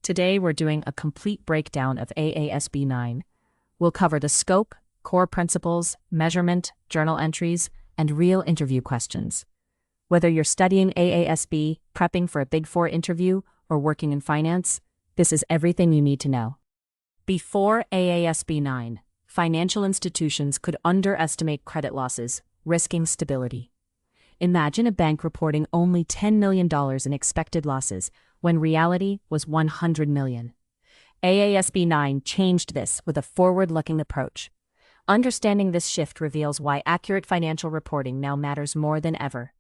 Today we're doing a complete breakdown of AASB 9. We'll cover the scope, core principles, measurement, journal entries, and real interview questions. Whether you're studying AASB, prepping for a Big Four interview, or working in finance, this is everything you need to know. Before AASB 9, financial institutions could underestimate credit losses, risking stability. Imagine a bank reporting only $10 million in expected losses, when reality was $100 million. AASB 9 changed this with a forward-looking approach. Understanding this shift reveals why accurate financial reporting now matters more than ever.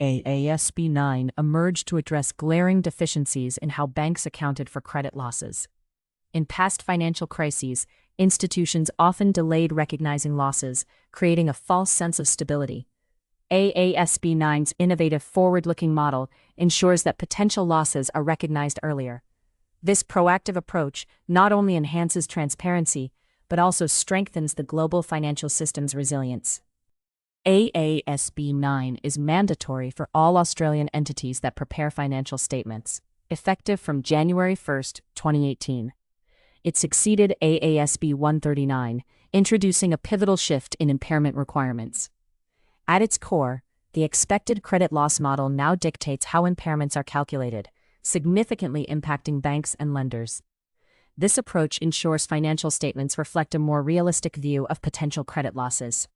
AASB 9 emerged to address glaring deficiencies in how banks accounted for credit losses. In past financial crises, institutions often delayed recognizing losses, creating a false sense of stability. AASB 9's innovative forward-looking model ensures that potential losses are recognized earlier. This proactive approach not only enhances transparency, but also strengthens the global financial system's resilience. AASB 9 is mandatory for all Australian entities that prepare financial statements, effective from January 1, 2018. It succeeded AASB 139, introducing a pivotal shift in impairment requirements. At its core, the expected credit loss model now dictates how impairments are calculated, significantly impacting banks and lenders. This approach ensures financial statements reflect a more realistic view of potential credit losses.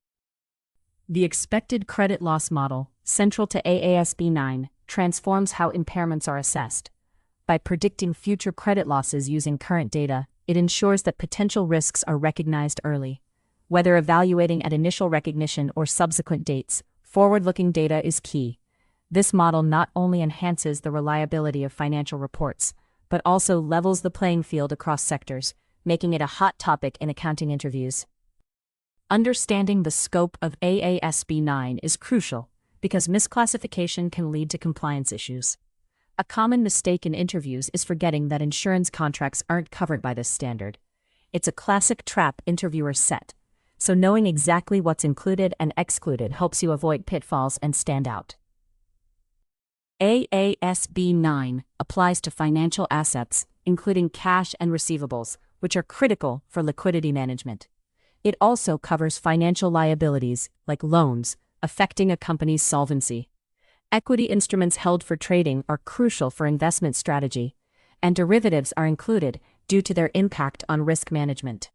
The expected credit loss model, central to AASB 9, transforms how impairments are assessed. By predicting future credit losses using current data, it ensures that potential risks are recognized early. Whether evaluating at initial recognition or subsequent dates, forward-looking data is key. This model not only enhances the reliability of financial reports, but also levels the playing field across sectors, making it a hot topic in accounting interviews. Understanding the scope of AASB 9 is crucial because misclassification can lead to compliance issues. A common mistake in interviews is forgetting that insurance contracts aren't covered by this standard. It's a classic trap interviewers set. So knowing exactly what's included and excluded helps you avoid pitfalls and stand out. AASB 9 applies to financial assets, including cash and receivables, which are critical for liquidity management. It also covers financial liabilities, like loans, affecting a company's solvency. Equity instruments held for trading are crucial for investment strategy, and derivatives are included due to their impact on risk management.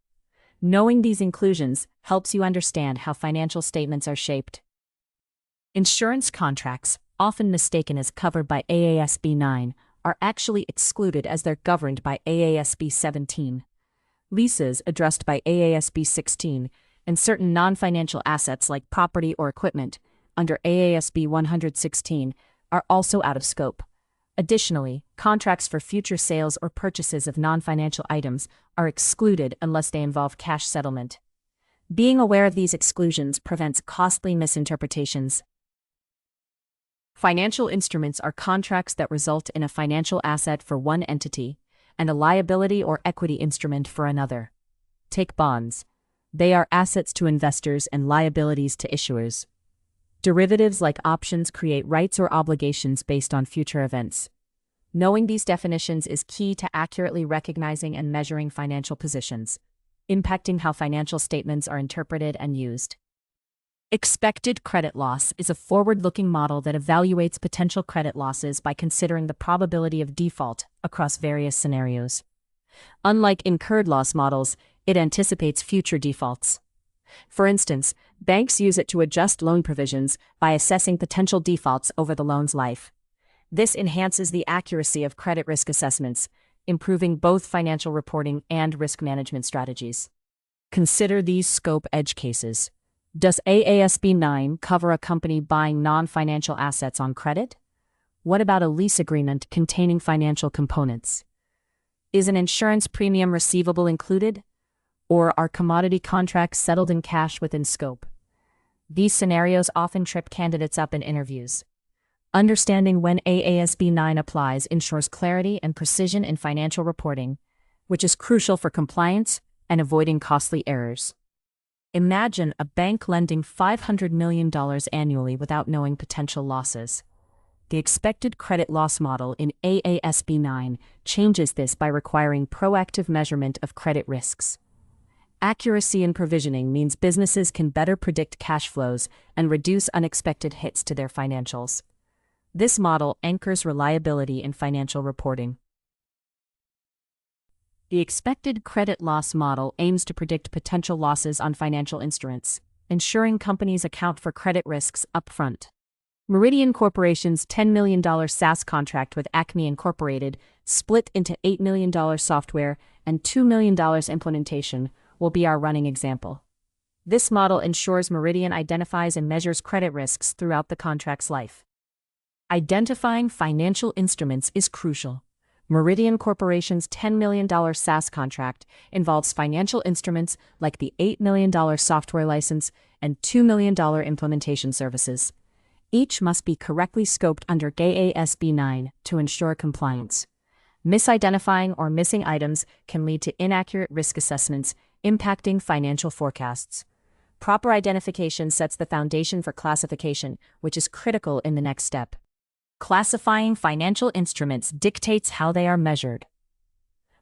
Knowing these inclusions helps you understand how financial statements are shaped. Insurance contracts, often mistaken as covered by AASB 9, are actually excluded as they're governed by AASB 17. Leases, addressed by AASB 16, and certain non-financial assets like property or equipment, under AASB 116, are also out of scope. Additionally, contracts for future sales or purchases of non-financial items are excluded unless they involve cash settlement. Being aware of these exclusions prevents costly misinterpretations. Financial instruments are contracts that result in a financial asset for one entity and a liability or equity instrument for another. Take bonds. They are assets to investors and liabilities to issuers. Derivatives like options create rights or obligations based on future events. Knowing these definitions is key to accurately recognizing and measuring financial positions, impacting how financial statements are interpreted and used. Expected credit loss is a forward-looking model that evaluates potential credit losses by considering the probability of default across various scenarios. Unlike incurred loss models, it anticipates future defaults. For instance, banks use it to adjust loan provisions by assessing potential defaults over the loan's life. This enhances the accuracy of credit risk assessments, improving both financial reporting and risk management strategies. Consider these scope edge cases. Does AASB 9 cover a company buying non-financial assets on credit? What about a lease agreement containing financial components? Is an insurance premium receivable included? Or are commodity contracts settled in cash within scope? These scenarios often trip candidates up in interviews. Understanding when AASB 9 applies ensures clarity and precision in financial reporting, which is crucial for compliance and avoiding costly errors. Imagine a bank lending $500 million annually without knowing potential losses. The expected credit loss model in AASB 9 changes this by requiring proactive measurement of credit risks. Accuracy in provisioning means businesses can better predict cash flows and reduce unexpected hits to their financials. This model anchors reliability in financial reporting. The expected credit loss model aims to predict potential losses on financial instruments, ensuring companies account for credit risks upfront. Meridian Corporation's $10 million SaaS contract with Acme Incorporated, split into $8 million software and $2 million implementation, will be our running example. This model ensures Meridian identifies and measures credit risks throughout the contract's life. Identifying financial instruments is crucial. Meridian Corporation's $10 million SaaS contract involves financial instruments like the $8 million software license and $2 million implementation services. Each must be correctly scoped under AASB 9 to ensure compliance. Misidentifying or missing items can lead to inaccurate risk assessments, impacting financial forecasts. Proper identification sets the foundation for classification, which is critical in the next step. Classifying financial instruments dictates how they are measured.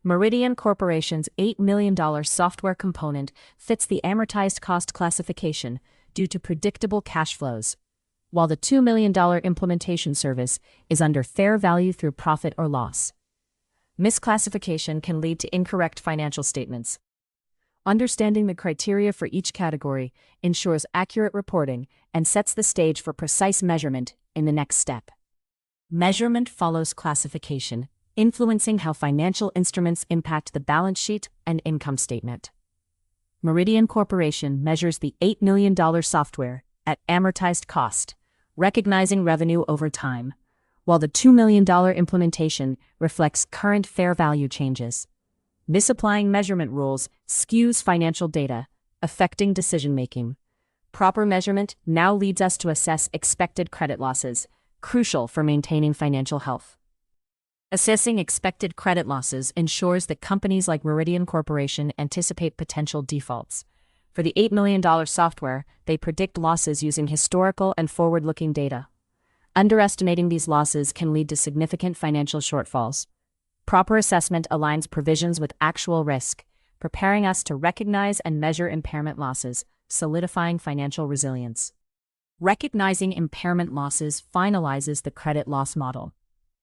Meridian Corporation's $8 million software component fits the amortized cost classification due to predictable cash flows, while the $2 million implementation service is under fair value through profit or loss. Misclassification can lead to incorrect financial statements. Understanding the criteria for each category ensures accurate reporting and sets the stage for precise measurement in the next step. Measurement follows classification, influencing how financial instruments impact the balance sheet and income statement. Meridian Corporation measures the $8 million software at amortized cost, recognizing revenue over time, while the $2 million implementation reflects current fair value changes. Misapplying measurement rules skews financial data, affecting decision-making. Proper measurement now leads us to assess expected credit losses, crucial for maintaining financial health. Assessing expected credit losses ensures that companies like Meridian Corporation anticipate potential defaults. For the $8 million software, they predict losses using historical and forward-looking data. Underestimating these losses can lead to significant financial shortfalls. Proper assessment aligns provisions with actual risk, preparing us to recognize and measure impairment losses, solidifying financial resilience. Recognizing impairment losses finalizes the credit loss model.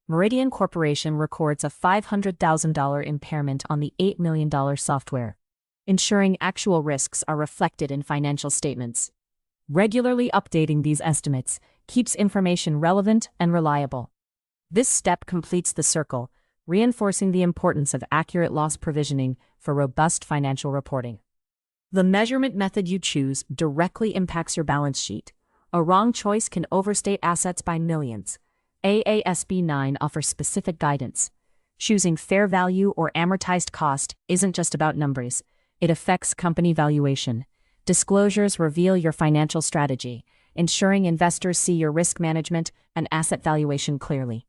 Meridian Corporation records a $500,000 impairment on the $8 million software, ensuring actual risks are reflected in financial statements. Regularly updating these estimates keeps information relevant and reliable. This step completes the circle, reinforcing the importance of accurate loss provisioning for robust financial reporting. The measurement method you choose directly impacts your balance sheet. A wrong choice can overstate assets by millions. AASB 9 offers specific guidance. Choosing fair value or amortized cost isn't just about numbers. It affects company valuation. Disclosures reveal your financial strategy, ensuring investors see your risk management and asset valuation clearly.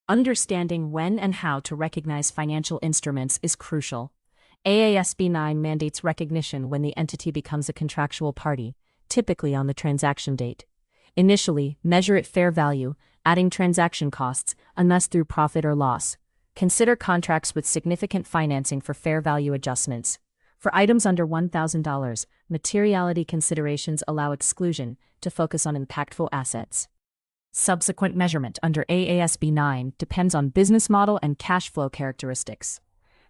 Understanding when and how to recognize financial instruments is crucial. AASB 9 mandates recognition when the entity becomes a contractual party, typically on the transaction date. Initially, measure at fair value, adding transaction costs, unless through profit or loss. Consider contracts with significant financing for fair value adjustments. For items under $1,000, materiality considerations allow exclusion to focus on impactful assets. Subsequent measurement under AASB 9 depends on business model and cash flow characteristics.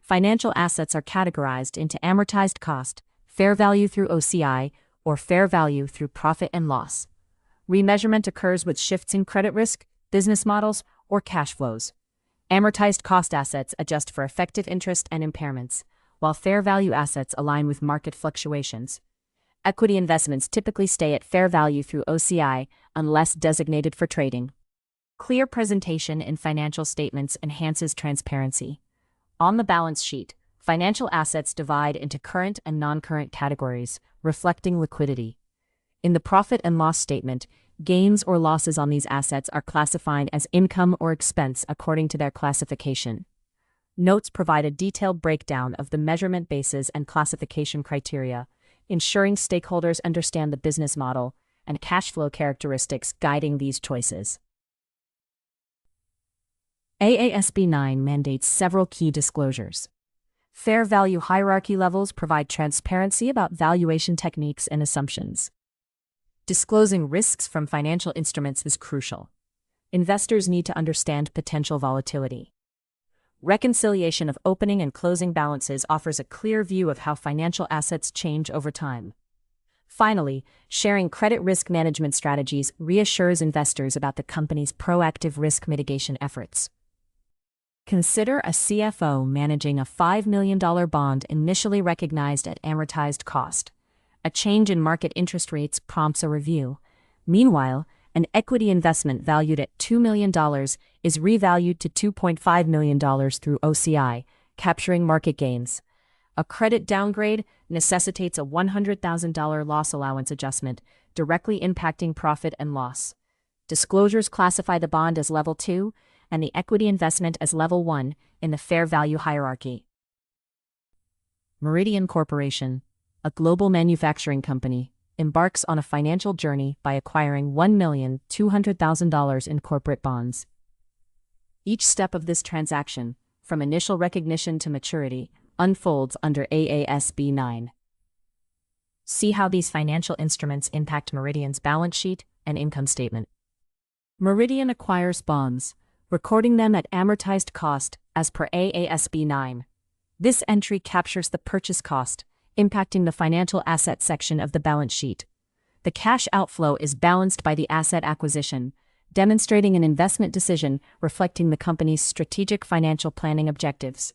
Financial assets are categorized into amortized cost, fair value through OCI, or fair value through profit and loss. Remeasurement occurs with shifts in credit risk, business models, or cash flows. Amortized cost assets adjust for effective interest and impairments, while fair value assets align with market fluctuations. Equity investments typically stay at fair value through OCI unless designated for trading. Clear presentation in financial statements enhances transparency. On the balance sheet, financial assets divide into current and non-current categories, reflecting liquidity. In the profit and loss statement, gains or losses on these assets are classified as income or expense according to their classification. Notes provide a detailed breakdown of the measurement bases and classification criteria, ensuring stakeholders understand the business model and cash flow characteristics guiding these choices. AASB 9 mandates several key disclosures. Fair value hierarchy levels provide transparency about valuation techniques and assumptions. Disclosing risks from financial instruments is crucial. Investors need to understand potential volatility. Reconciliation of opening and closing balances offers a clear view of how financial assets change over time. Finally, sharing credit risk management strategies reassures investors about the company's proactive risk mitigation efforts. Consider a CFO managing a $5 million bond initially recognized at amortized cost. A change in market interest rates prompts a review. Meanwhile, an equity investment valued at $2 million is revalued to $2.5 million through OCI, capturing market gains. A credit downgrade necessitates a $100,000 loss allowance adjustment, directly impacting profit and loss. Disclosures classify the bond as Level 2 and the equity investment as Level 1 in the fair value hierarchy. Meridian Corporation, a global manufacturing company, embarks on a financial journey by acquiring $1,200,000 in corporate bonds. Each step of this transaction, from initial recognition to maturity, unfolds under AASB 9. See how these financial instruments impact Meridian's balance sheet and income statement. Meridian acquires bonds, recording them at amortized cost as per AASB 9. This entry captures the purchase cost, impacting the financial asset section of the balance sheet. The cash outflow is balanced by the asset acquisition, demonstrating an investment decision reflecting the company's strategic financial planning objectives.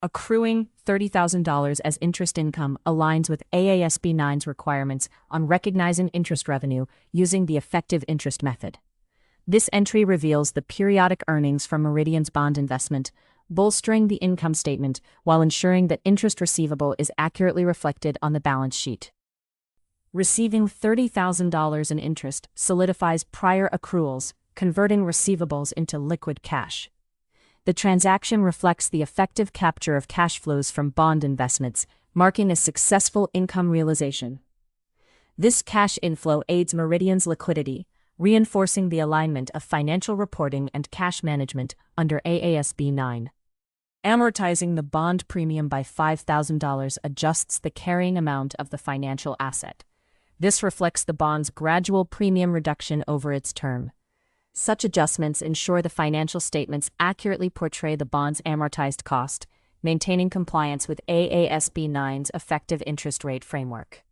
Accruing $30,000 as interest income aligns with AASB 9's requirements on recognizing interest revenue using the effective interest method. This entry reveals the periodic earnings from Meridian's bond investment, bolstering the income statement while ensuring that interest receivable is accurately reflected on the balance sheet. Receiving $30,000 in interest solidifies prior accruals, converting receivables into liquid cash. The transaction reflects the effective capture of cash flows from bond investments, marking a successful income realization. This cash inflow aids Meridian's liquidity, reinforcing the alignment of financial reporting and cash management under AASB 9. Amortizing the bond premium by $5,000 adjusts the carrying amount of the financial asset. This reflects the bond's gradual premium reduction over its term. Such adjustments ensure the financial statements accurately portray the bond's amortized cost, maintaining compliance with AASB 9's effective interest rate framework.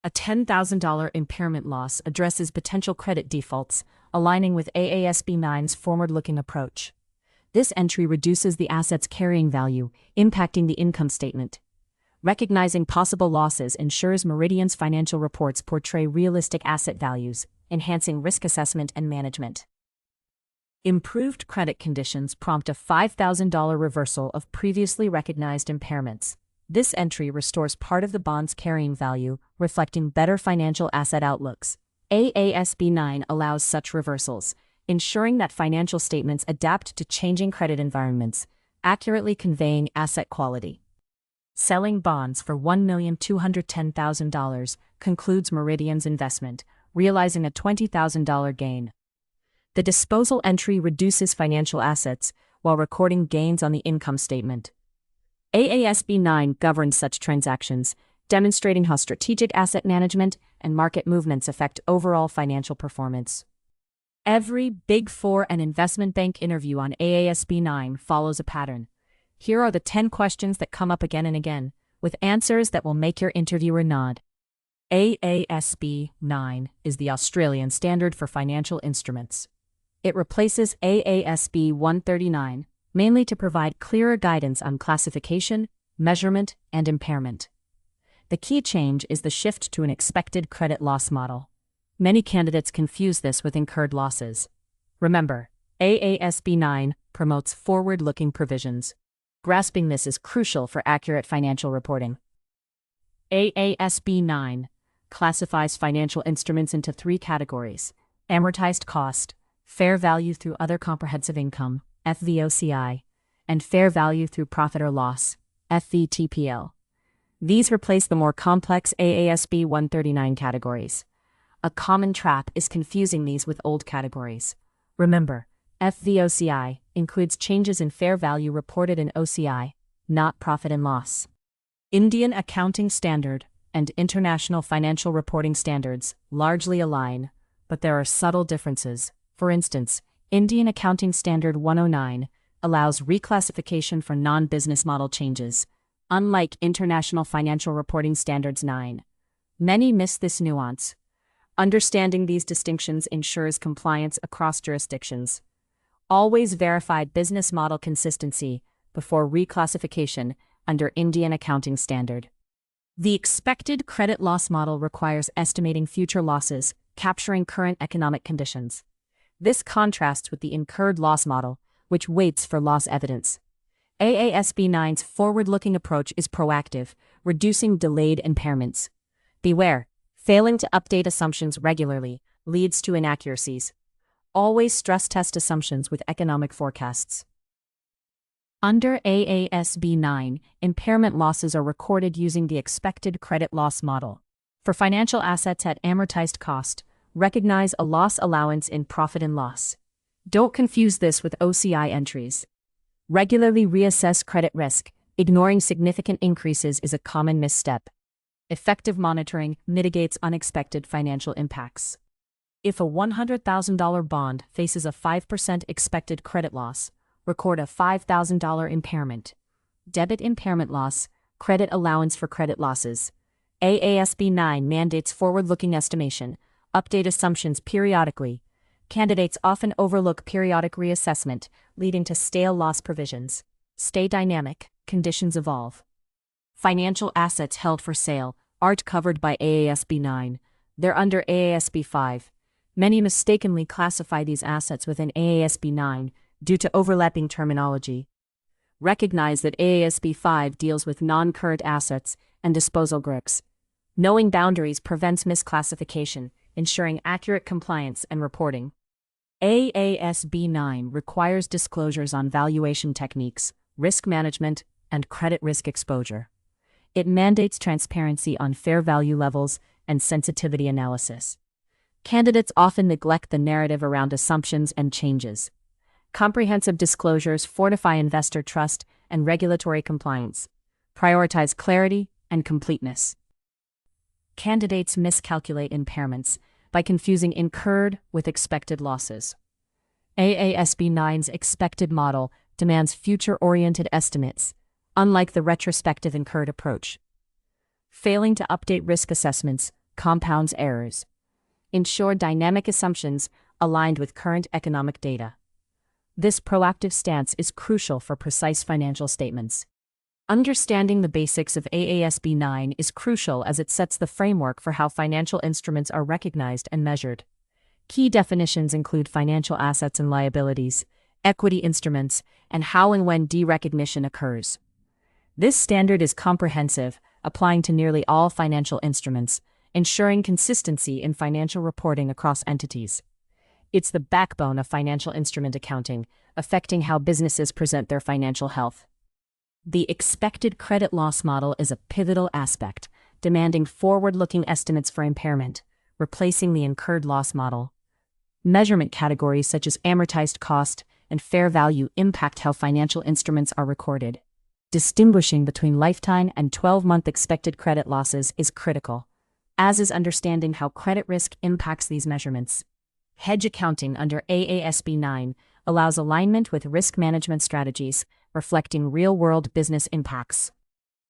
A $10,000 impairment loss addresses potential credit defaults, aligning with AASB 9's forward-looking approach. This entry reduces the asset's carrying value, impacting the income statement. Recognizing possible losses ensures Meridian's financial reports portray realistic asset values, enhancing risk assessment and management. Improved credit conditions prompt a $5,000 reversal of previously recognized impairments. This entry restores part of the bond's carrying value, reflecting better financial asset outlooks. AASB 9 allows such reversals, ensuring that financial statements adapt to changing credit environments, accurately conveying asset quality. Selling bonds for $1,210,000 concludes Meridian's investment, realizing a $20,000 gain. The disposal entry reduces financial assets while recording gains on the income statement. AASB 9 governs such transactions, demonstrating how strategic asset management and market movements affect overall financial performance. Every Big Four and investment bank interview on AASB 9 follows a pattern. Here are the 10 questions that come up again and again, with answers that will make your interviewer nod. AASB 9 is the Australian standard for financial instruments. It replaces AASB 139, mainly to provide clearer guidance on classification, measurement, and impairment. The key change is the shift to an expected credit loss model. Many candidates confuse this with incurred losses. Remember, AASB 9 promotes forward-looking provisions. Grasping this is crucial for accurate financial reporting. AASB 9 classifies financial instruments into 3 categories: amortized cost, fair value through other comprehensive income, FVOCI, and fair value through profit or loss, FVTPL. These replace the more complex AASB 139 categories. A common trap is confusing these with old categories. Remember, FVOCI includes changes in fair value reported in OCI, not profit and loss. Indian Accounting Standard and International Financial Reporting Standards largely align, but there are subtle differences. For instance, Indian Accounting Standard 109 allows reclassification for non-business model changes, unlike International Financial Reporting Standards 9. Many miss this nuance. Understanding these distinctions ensures compliance across jurisdictions. Always verify business model consistency before reclassification under Indian Accounting Standard. The expected credit loss model requires estimating future losses, capturing current economic conditions. This contrasts with the incurred loss model, which waits for loss evidence. AASB 9's forward-looking approach is proactive, reducing delayed impairments. Beware, failing to update assumptions regularly leads to inaccuracies. Always stress test assumptions with economic forecasts. Under AASB 9, impairment losses are recorded using the expected credit loss model. For financial assets at amortized cost, recognize a loss allowance in profit and loss. Don't confuse this with OCI entries. Regularly reassess credit risk. Ignoring significant increases is a common misstep. Effective monitoring mitigates unexpected financial impacts. If a $100,000 bond faces a 5% expected credit loss, record a $5,000 impairment. Debit impairment loss, credit allowance for credit losses. AASB 9 mandates forward-looking estimation. Update assumptions periodically. Candidates often overlook periodic reassessment, leading to stale loss provisions. Stay dynamic, conditions evolve. Financial assets held for sale aren't covered by AASB 9. They're under AASB 5. Many mistakenly classify these assets within AASB 9 due to overlapping terminology. Recognize that AASB 5 deals with non-current assets and disposal groups. Knowing boundaries prevents misclassification, ensuring accurate compliance and reporting. AASB 9 requires disclosures on valuation techniques, risk management, and credit risk exposure. It mandates transparency on fair value levels and sensitivity analysis. Candidates often neglect the narrative around assumptions and changes. Comprehensive disclosures fortify investor trust and regulatory compliance. Prioritize clarity and completeness. Candidates miscalculate impairments by confusing incurred with expected losses. AASB 9's expected model demands future-oriented estimates, unlike the retrospective incurred approach. Failing to update risk assessments compounds errors. Ensure dynamic assumptions aligned with current economic data. This proactive stance is crucial for precise financial statements. Understanding the basics of AASB 9 is crucial as it sets the framework for how financial instruments are recognized and measured. Key definitions include financial assets and liabilities, equity instruments, and how and when derecognition occurs. This standard is comprehensive, applying to nearly all financial instruments, ensuring consistency in financial reporting across entities. It's the backbone of financial instrument accounting, affecting how businesses present their financial health. The expected credit loss model is a pivotal aspect, demanding forward-looking estimates for impairment, replacing the incurred loss model. Measurement categories such as amortized cost and fair value impact how financial instruments are recorded. Distinguishing between lifetime and 12-month expected credit losses is critical, as is understanding how credit risk impacts these measurements. Hedge accounting under AASB 9 allows alignment with risk management strategies, reflecting real-world business impacts.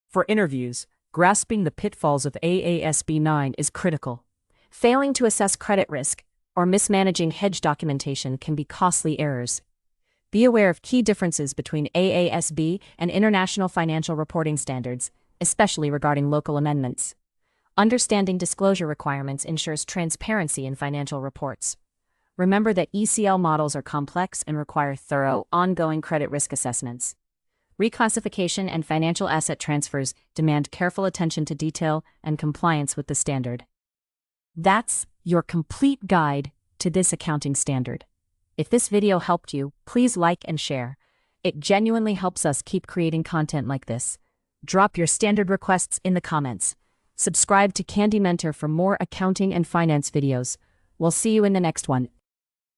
For interviews, grasping the pitfalls of AASB 9 is critical. Failing to assess credit risk or mismanaging hedge documentation can be costly errors. Be aware of key differences between AASB and International Financial Reporting Standards, especially regarding local amendments. Understanding disclosure requirements ensures transparency in financial reports. Remember that ECL models are complex and require thorough, ongoing credit risk assessments. Reclassification and financial asset transfers demand careful attention to detail and compliance with the standard. That's your complete guide to this accounting standard. If this video helped you, please like and share. It genuinely helps us keep creating content like this. Drop your standard requests in the comments. Subscribe to Candy Mentor for more accounting and finance videos. We'll see you in the next one.